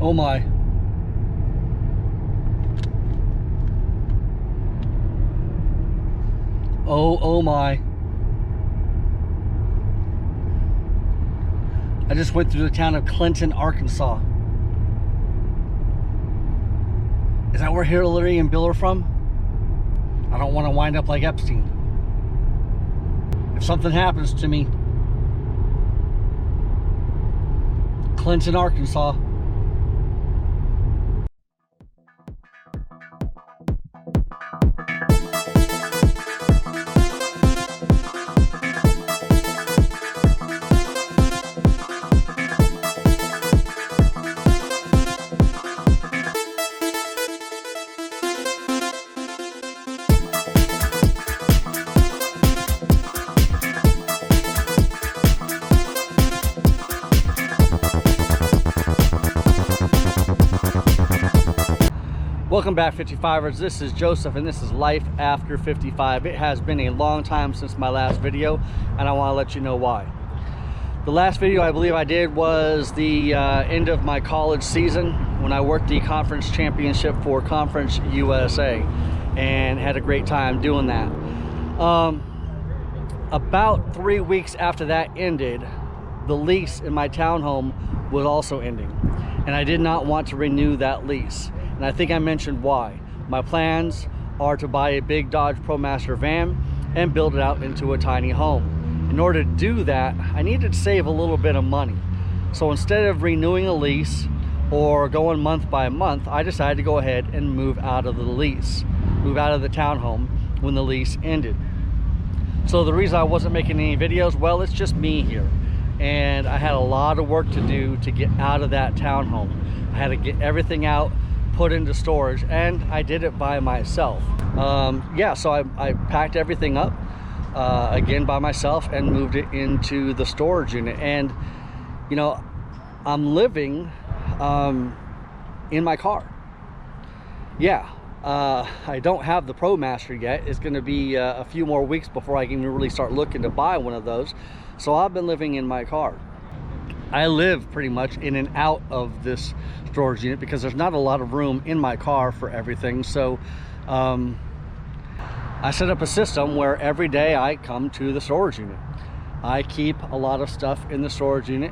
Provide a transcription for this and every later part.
Oh my. Oh my. I just went through the town of Clinton, Arkansas. Is that where Hillary and Bill are from? I don't want to wind up like Epstein. If something happens to me, Clinton, Arkansas. Welcome back, 55ers. This is Joseph and this is Life After 55. It has been a long time since my last video and I want to let you know why. The last video I believe I did was the end of my college season when I worked the conference championship for Conference USA and had a great time doing that. About 3 weeks after that ended, the lease in my townhome was also ending and I did not want to renew that lease. And I think I mentioned why. My plans are to buy a big Dodge ProMaster van and build it out into a tiny home. In order to do that, I needed to save a little bit of money. So instead of renewing a lease or going month by month, I decided to go ahead and move out of the lease, move out of the townhome when the lease ended. So the reason I wasn't making any videos, well, it's just me here. And I had a lot of work to do to get out of that townhome. I had to get everything out, put into storage, and I did it by myself. Yeah, so I packed everything up again by myself and moved it into the storage unit. And you know, I'm living in my car. Yeah, I don't have the ProMaster yet. It's going to be a few more weeks before I can really start looking to buy one of those. So I've been living in my car. I live pretty much in and out of this storage unit because there's not a lot of room in my car for everything. So I set up a system where every day I come to the storage unit. I keep a lot of stuff in the storage unit.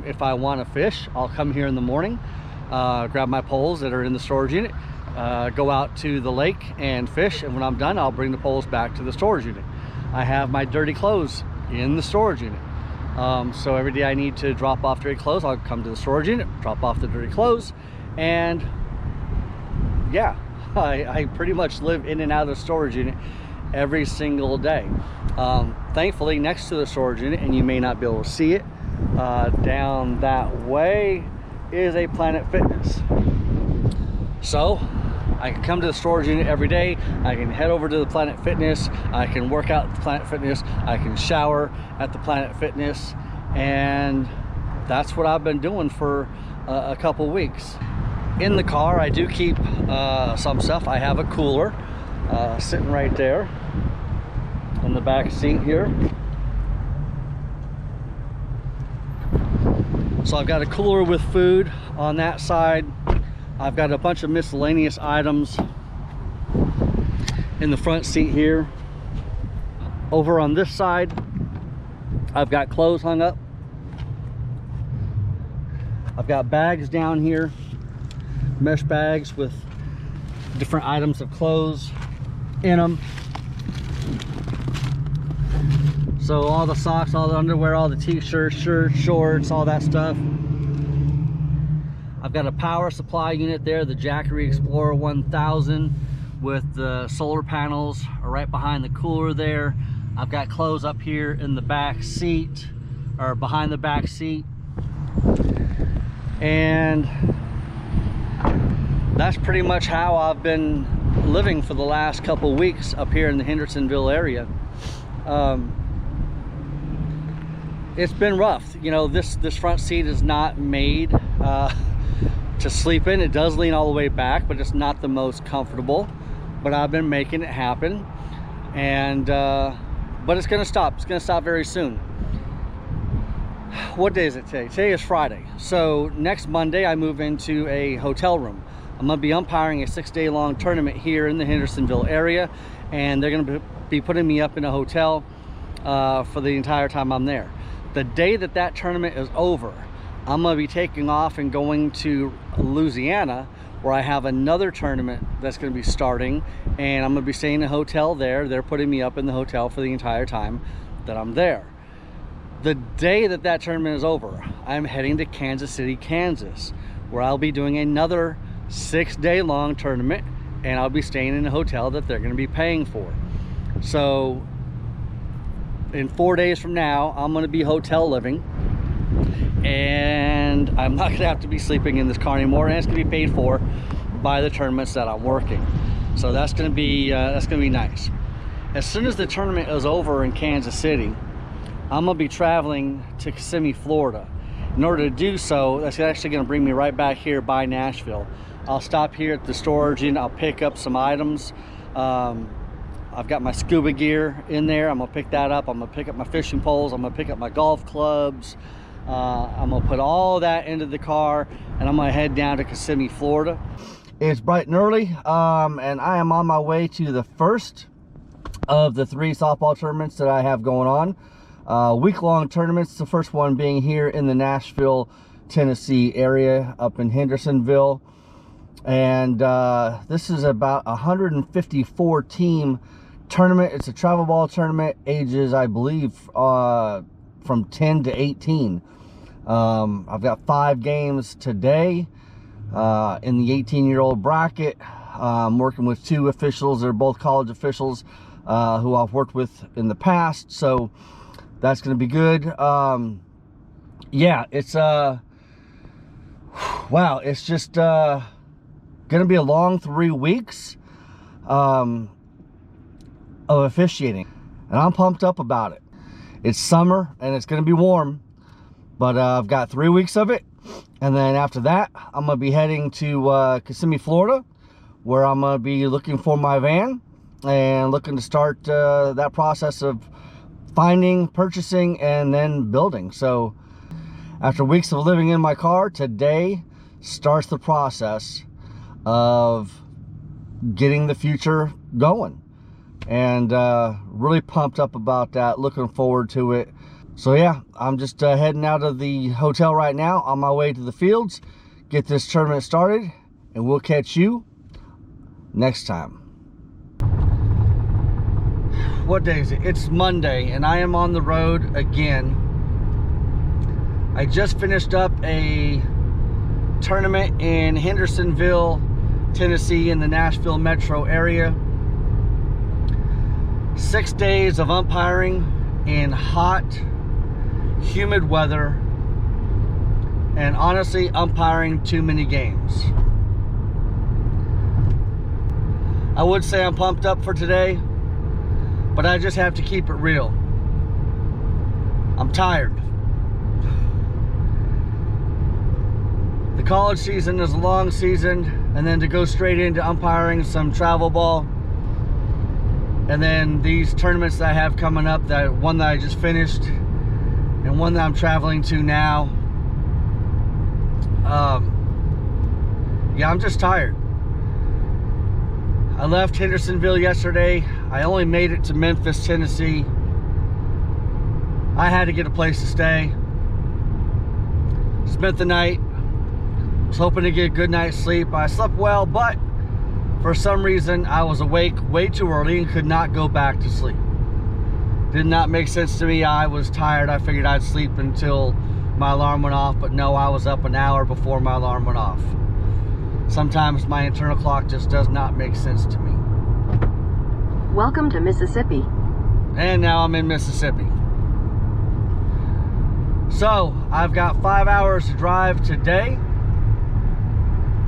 If I want to fish, I'll come here in the morning, grab my poles that are in the storage unit, go out to the lake and fish, and when I'm done, I'll bring the poles back to the storage unit. I have my dirty clothes in the storage unit. So every day I need to drop off dirty clothes, I'll come to the storage unit, drop off the dirty clothes, and yeah, I pretty much live in and out of the storage unit every single day. Thankfully, next to the storage unit, and you may not be able to see it, down that way is a Planet Fitness. So I can come to the storage unit every day. I can head over to the Planet Fitness. I can work out at the Planet Fitness. I can shower at the Planet Fitness. And that's what I've been doing for a couple weeks. In the car, I do keep some stuff. I have a cooler sitting right there in the back seat here. So I've got a cooler with food on that side. I've got a bunch of miscellaneous items in the front seat here. Over on this side, I've got clothes hung up. I've got bags down here, mesh bags with different items of clothes in them. So all the socks, all the underwear, all the t-shirts, shirts, shorts, all that stuff. I've got a power supply unit there, the Jackery Explorer 1000 with the solar panels are right behind the cooler there. I've got clothes up here in the back seat, or behind the back seat. And that's pretty much how I've been living for the last couple weeks up here in the Hendersonville area. It's been rough. You know, this front seat is not made to sleep in. It does lean all the way back, but it's not the most comfortable. But I've been making it happen, and but it's gonna stop. It's gonna stop very soon. What day is it today? Today is Friday. So next Monday I move into a hotel room. I'm going to be umpiring a 6-day long tournament here in the Hendersonville area, and they're going to be putting me up in a hotel for the entire time I'm there. The day that that tournament is over, I'm going to be taking off and going to Louisiana, where I have another tournament that's going to be starting, and I'm going to be staying in a hotel there. They're putting me up in the hotel for the entire time that I'm there. The day that that tournament is over, I'm heading to Kansas City, Kansas, where I'll be doing another 6-day long tournament, and I'll be staying in a hotel that they're going to be paying for. So in 4 days from now, I'm going to be hotel living, and I'm not going to have to be sleeping in this car anymore, and it's going to be paid for by the tournaments that I'm working. So that's going to be nice. As soon as the tournament is over in Kansas City, I'm going to be traveling to Kissimmee, Florida. In order to do so, that's actually going to bring me right back here by Nashville. I'll stop here at the storage unit. I'll pick up some items. I've got my scuba gear in there. I'm going to pick that up. I'm going to pick up my fishing poles. I'm going to pick up my golf clubs. I'm going to put all that into the car, and I'm going to head down to Kissimmee, Florida. It's bright and early, and I am on my way to the first of the 3 softball tournaments that I have going on. Week-long tournaments, the first one being here in the Nashville, Tennessee area up in Hendersonville, and this is about 154 team tournament. It's a travel ball tournament, ages I believe from 10 to 18. I've got 5 games today in the 18-year-old bracket. I'm working with 2 officials. They're both college officials who I've worked with in the past, so that's going to be good. Yeah, it's wow, it's just going to be a long 3 weeks of officiating, and I'm pumped up about it. It's summer and it's going to be warm, but I've got 3 weeks of it, and then after that I'm going to be heading to Kissimmee, Florida, where I'm going to be looking for my van and looking to start that process of finding, purchasing, and then building. So after weeks of living in my car, today starts the process of getting the future going, and really pumped up about that, looking forward to it. So yeah, I'm just heading out of the hotel right now on my way to the fields, get this tournament started, and we'll catch you next time. What day is it? It's Monday, and I am on the road again. I just finished up a tournament in Hendersonville, Tennessee, in the Nashville metro area. 6 days of umpiring in hot, humid weather, and honestly umpiring too many games. I would say I'm pumped up for today, but I just have to keep it real. I'm tired. The college season is a long season, and then to go straight into umpiring some travel ball, and then these tournaments that I have coming up, that one that I just finished and one that I'm traveling to now, yeah, I'm just tired. I left Hendersonville yesterday. I only made it to Memphis, Tennessee. I had to get a place to stay. Spent the night. Was hoping to get a good night's sleep. I slept well, but for some reason I was awake way too early and could not go back to sleep. Did not make sense to me. I was tired. I figured I'd sleep until my alarm went off, but no, I was up an hour before my alarm went off. Sometimes my internal clock just does not make sense to me. Welcome to Mississippi. And now I'm in Mississippi. So I've got 5 hours to drive today.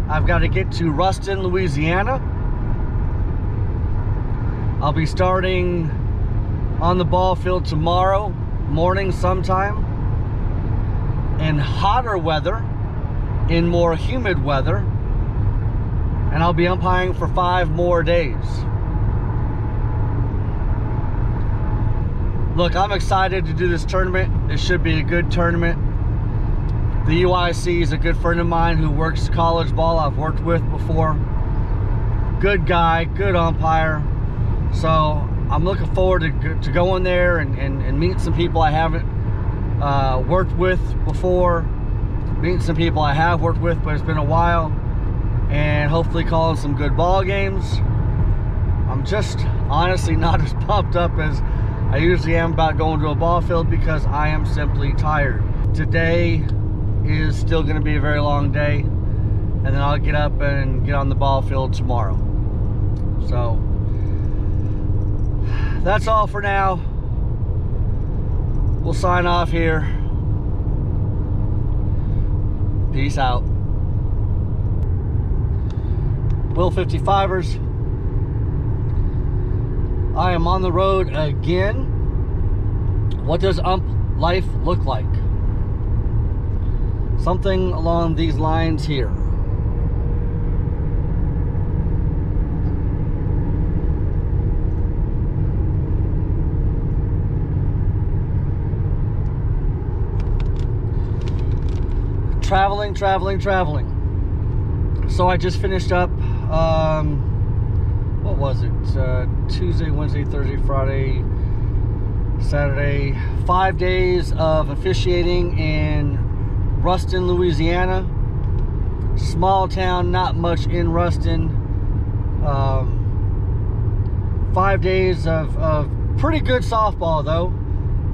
I've got to get to Ruston, Louisiana. I'll be starting on the ball field tomorrow morning sometime. In hotter weather, in more humid weather, and I'll be umpiring for 5 more days. Look, I'm excited to do this tournament. It should be a good tournament. The UIC is a good friend of mine who works college ball I've worked with before. Good guy, good umpire. So I'm looking forward to going there and meeting some people I haven't worked with before. Meeting some people I have worked with, but it's been a while. And hopefully calling some good ball games. I'm just honestly not as pumped up as I usually am about going to a ball field because I am simply tired. Today is still going to be a very long day, and then I'll get up and get on the ball field tomorrow. So that's all for now. We'll sign off here. Peace out. Will 55ers. I am on the road again. What does ump life look like? Something along these lines here. Traveling. So I just finished up, what was it? Tuesday, Wednesday, Thursday, Friday, Saturday. 5 days of officiating in Ruston, Louisiana. Small town, not much in Ruston. 5 days of pretty good softball though.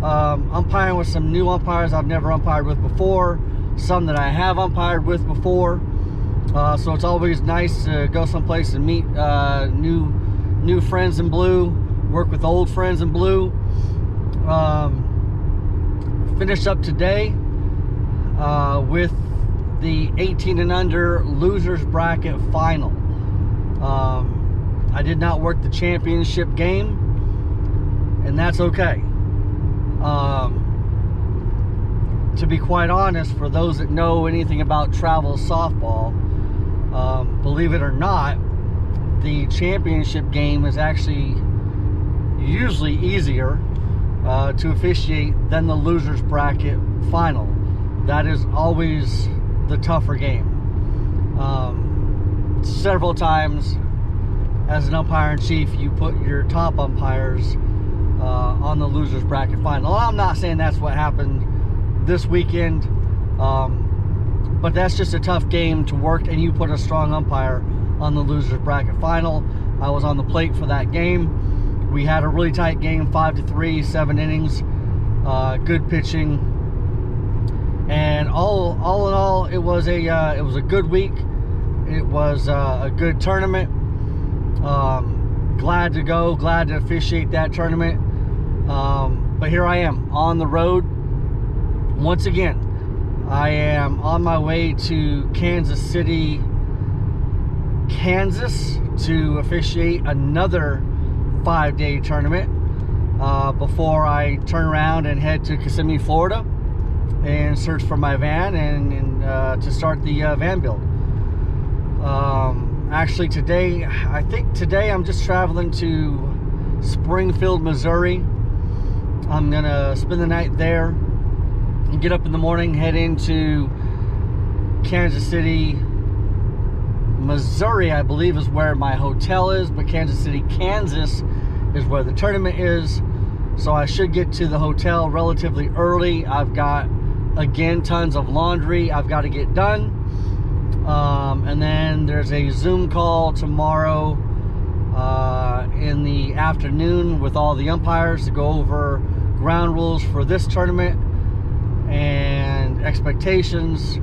Umpiring with some new umpires I've never umpired with before. Some that I have umpired with before. So it's always nice to go someplace and meet new friends in blue, work with old friends in blue. Finished up today with the 18 and under losers bracket final. I did not work the championship game, and that's okay. To be quite honest, for those that know anything about travel softball, believe it or not, the championship game is actually usually easier to officiate than the losers bracket final. That is always the tougher game. Several times as an umpire in chief, you put your top umpires on the losers bracket final. I'm not saying that's what happened this weekend, but that's just a tough game to work, and you put a strong umpire on the losers bracket final. I was on the plate for that game. We had a really tight game, 5-3, 7 innings, good pitching, and all in all, it was a good week. It was a good tournament. Glad to go, glad to officiate that tournament. But here I am on the road once again. I am on my way to Kansas City, Kansas, to officiate another 5-day tournament before I turn around and head to Kissimmee, Florida, and search for my van and to start the van build. Actually today, I think today I'm just traveling to Springfield, Missouri. I'm gonna spend the night there and get up in the morning, head into Kansas City, Missouri, I believe is where my hotel is, but Kansas City, Kansas is where the tournament is. So I should get to the hotel relatively early. I've got, again, tons of laundry I've got to get done. And then there's a Zoom call tomorrow in the afternoon with all the umpires to go over ground rules for this tournament and expectations.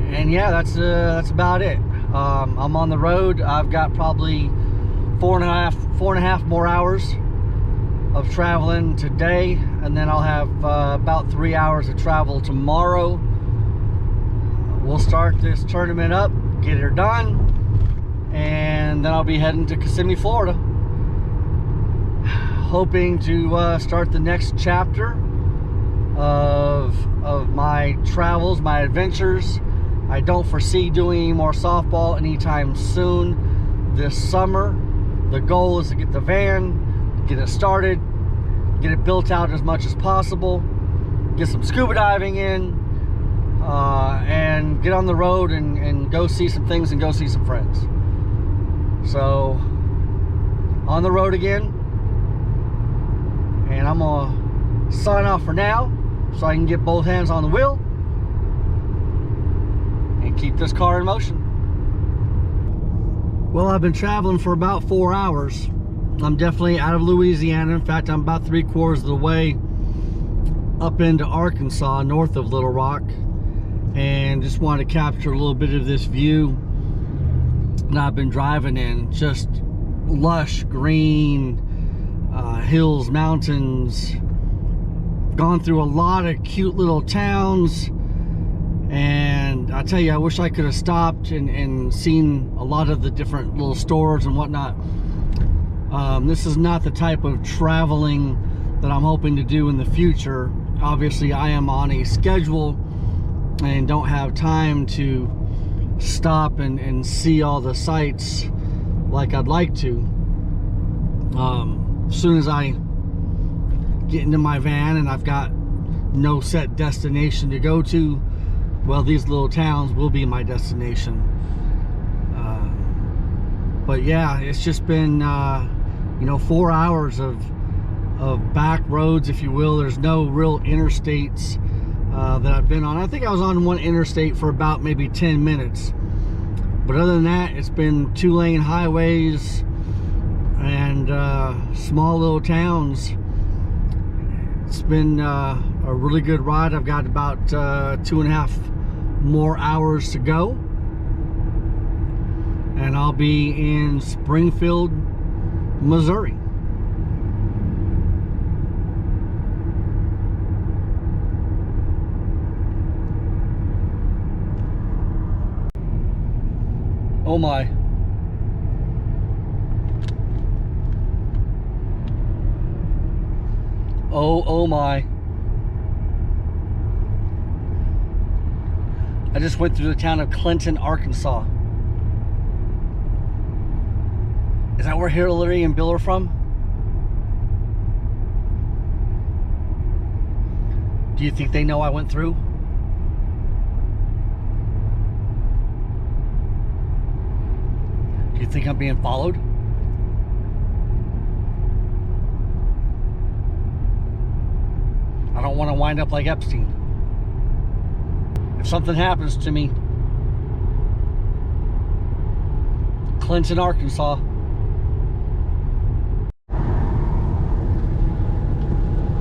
And yeah, that's about it. I'm on the road. I've got probably four and a half more hours of traveling today, and then I'll have about 3 hours of travel tomorrow. We'll start this tournament up, get her done, and then I'll be heading to Kissimmee, Florida, hoping to start the next chapter of my travels, my adventures. I don't foresee doing any more softball anytime soon this summer. The goal is to get the van, get it started, get it built out as much as possible, get some scuba diving in, and get on the road and go see some things and go see some friends. So, on the road again, and I'm gonna sign off for now so I can get both hands on the wheel and keep this car in motion. Well, I've been traveling for about 4 hours. I'm definitely out of Louisiana. In fact, I'm about 3/4 of the way up into Arkansas, north of Little Rock, and just wanted to capture a little bit of this view that I've been driving in. Just lush green hills, mountains. Gone through a lot of cute little towns, and I tell you, I wish I could have stopped and seen a lot of the different little stores and whatnot. This is not the type of traveling that I'm hoping to do in the future. Obviously, I am on a schedule and don't have time to stop and see all the sights like I'd like to. As soon as I get into my van and I've got no set destination to go to, well, these little towns will be my destination. But yeah, it's just been 4 hours of back roads, if you will. There's no real interstates that I've been on. I think I was on one interstate for about maybe 10 minutes. But other than that, it's been 2-lane highways and small little towns. It's been a really good ride. I've got about 2.5 more hours to go, and I'll be in Springfield, Missouri. Oh my. Oh my. I just went through the town of Clinton, Arkansas. Is that where Hillary and Bill are from? Do you think they know I went through? Do you think I'm being followed? I don't want to wind up like Epstein. If something happens to me, Clinton, Arkansas.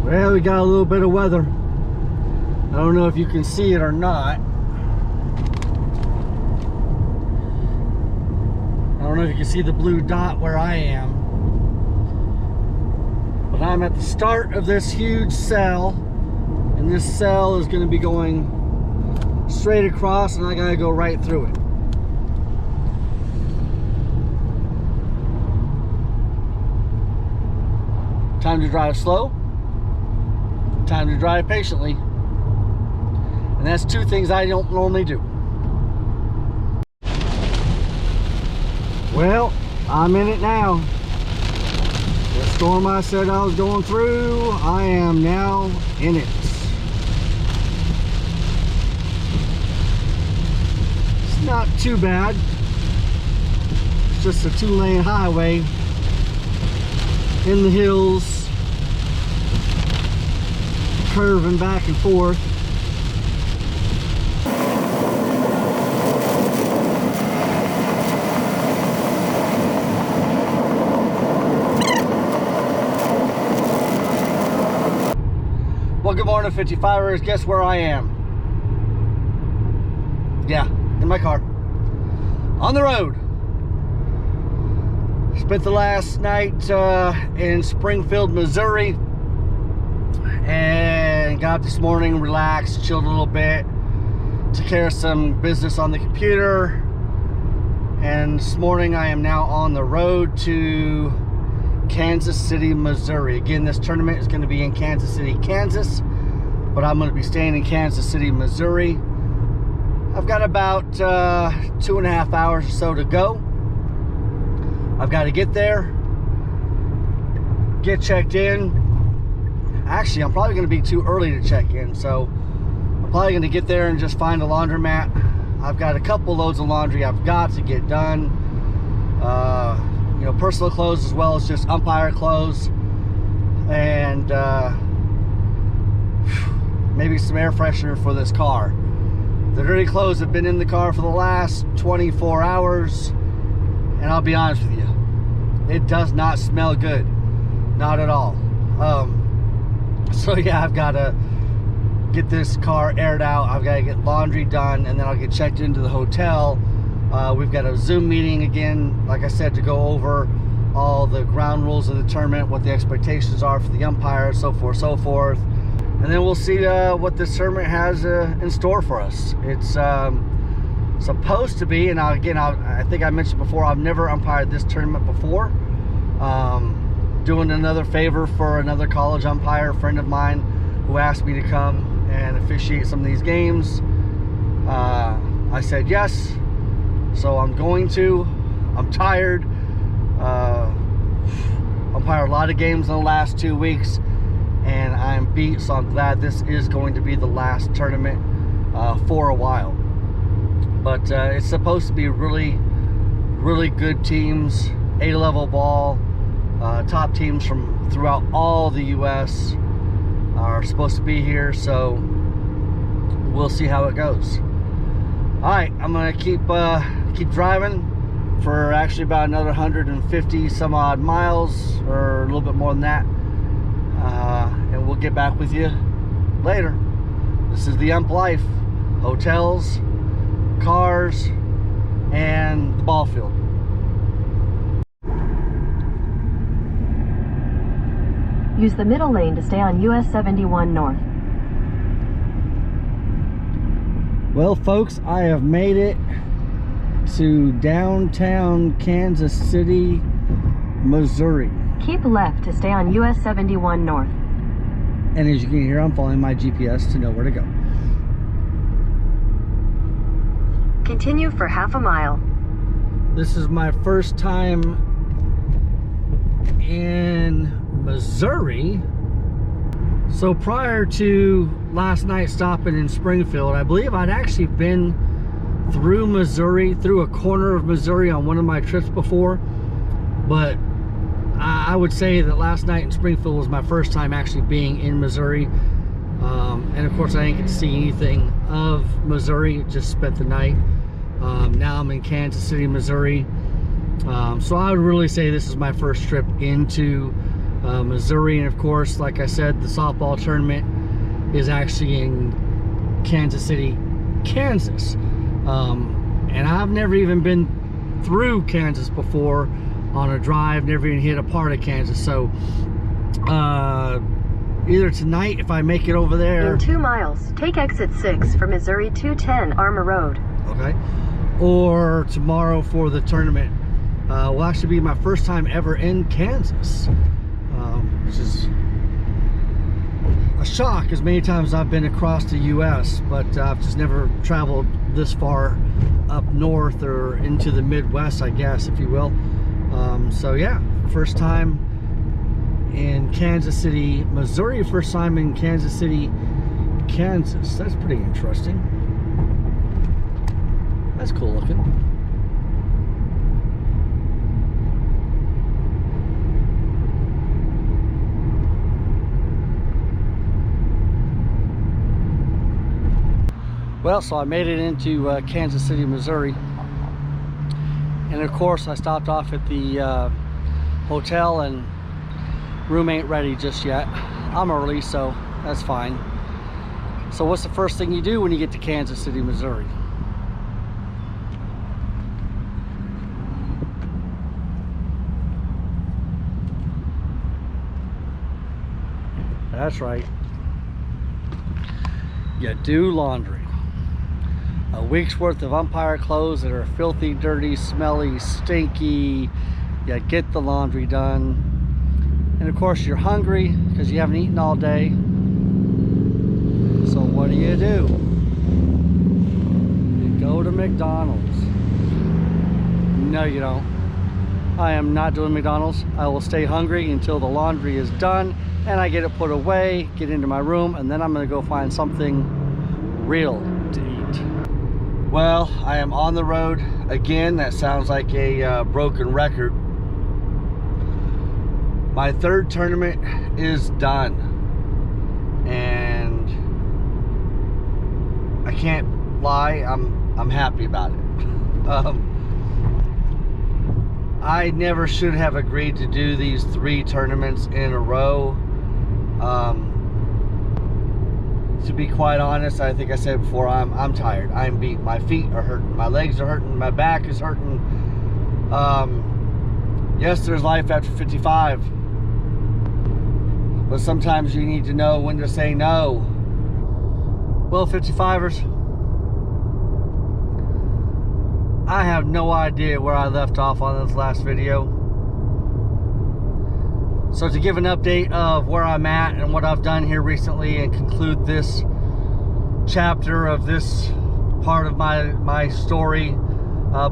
Well, we got a little bit of weather. I don't know if you can see it or not. I don't know if you can see the blue dot where I am. But I'm at the start of this huge cell, and this cell is going to be going straight across, and I gotta go right through it. Time to drive slow, time to drive patiently, and that's two things I don't normally do. Well, I'm in it now. The storm I said I was going through, I am now in it. It's not too bad. It's just a 2-lane highway in the hills, curving back and forth. Well, good morning, 55ers. Guess where I am? Yeah, in my car. On the road. Spent the last night in Springfield, Missouri. And got up this morning, relaxed, chilled a little bit. Took care of some business on the computer. And this morning I am now on the road to Kansas City, Missouri. Again, this tournament is going to be in Kansas City, Kansas, but I'm going to be staying in Kansas City, Missouri. I've got about 2.5 hours or so to go. I've got to get there, get checked in. Actually, I'm probably going to be too early to check in, so I'm probably going to get there and just find a laundromat. I've got a couple loads of laundry I've got to get done. You know, personal clothes as well as just umpire clothes, and maybe some air freshener for this car. The dirty clothes have been in the car for the last 24 hours, and I'll be honest with you, it does not smell good, not at all. So yeah, I've got to get this car aired out. I've got to get laundry done, and then I'll get checked into the hotel. We've got a Zoom meeting again, like I said, to go over all the ground rules of the tournament, what the expectations are for the umpire, so forth. And then we'll see what this tournament has in store for us. It's supposed to be, and I think I mentioned before, I've never umpired this tournament before. Doing another favor for another college umpire, a friend of mine, who asked me to come and officiate some of these games. I said yes, so I'm going to. I'm tired. Umpired a lot of games in the last 2 weeks, and I'm beat, so I'm glad this is going to be the last tournament for a while. But it's supposed to be really good teams, A-level ball. Top teams from throughout all the U.S. are supposed to be here, so we'll see how it goes. All right, I'm gonna keep driving for actually about another 150 some odd miles, or a little bit more than that, and we'll get back with you later. This is the Ump Life: hotels, cars, and the ball field. Use the middle lane to stay on US 71 North. Well, folks, I have made it to downtown Kansas City, Missouri. Keep left to stay on US 71 North. And as you can hear, I'm following my GPS to know where to go. Continue for half a mile. This is my first time in Missouri. So prior to last night stopping in Springfield, I believe I'd actually been through Missouri, through a corner of Missouri on one of my trips before, but I would say that last night in Springfield was my first time actually being in Missouri. And of course I didn't get to see anything of Missouri, just spent the night. Now I'm in Kansas City, Missouri. So I would really say this is my first trip into Missouri, and of course, like I said, the softball tournament is actually in Kansas City, Kansas. And I've never even been through Kansas before on a drive, never even hit a part of Kansas. So either tonight, if I make it over there. In 2 miles, take exit 6 for Missouri 210 Armour Road. Okay. Or tomorrow for the tournament. Will actually be my first time ever in Kansas. Which is a shock, as many times I've been across the U.S., but I've just never traveled this far up north or into the Midwest, I guess, if you will. So yeah, first time in Kansas City, Missouri, first time in Kansas City, Kansas. That's pretty interesting. That's cool looking. Well, so I made it into Kansas City, Missouri, and of course I stopped off at the hotel, and room ain't ready just yet. I'm early, so that's fine. So what's the first thing you do when you get to Kansas City, Missouri? That's right, you do laundry. A week's worth of umpire clothes that are filthy, dirty, smelly, stinky. You get the laundry done. And of course you're hungry because you haven't eaten all day. So what do? You go to McDonald's. No, you don't. I am not doing McDonald's. I will stay hungry until the laundry is done and I get it put away, get into my room, and then I'm gonna go find something real to eat. Well, I am on the road again. That sounds like a broken record. My third tournament is done, and I can't lie, I'm happy about it. I never should have agreed to do these 3 tournaments in a row. To be quite honest, I think I said before, I'm tired. I'm beat. My feet are hurting. My legs are hurting. My back is hurting. Yes, there's life after 55. But sometimes you need to know when to say no. Well, 55ers, I have no idea where I left off on this last video. So to give an update of where I'm at and what I've done here recently and conclude this chapter of this part of my story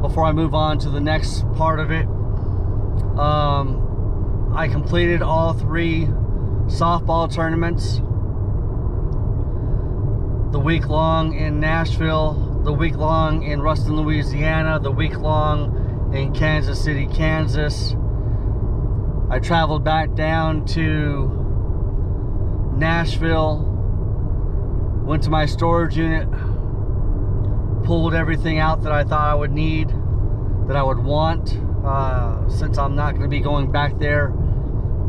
before I move on to the next part of it, I completed all 3 softball tournaments. The week long in Nashville, the week long in Ruston, Louisiana, the week long in Kansas City, Kansas. I traveled back down to Nashville, went to my storage unit, pulled everything out that I thought I would need, that I would want, since I'm not going to be going back there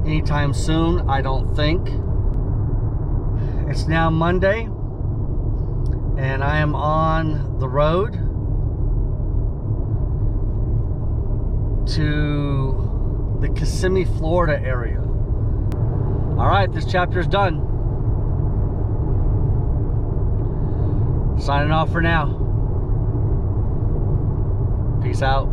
anytime soon, I don't think. It's now Monday, and I am on the road to the Kissimmee, Florida area. All right, this chapter is done. Signing off for now. Peace out.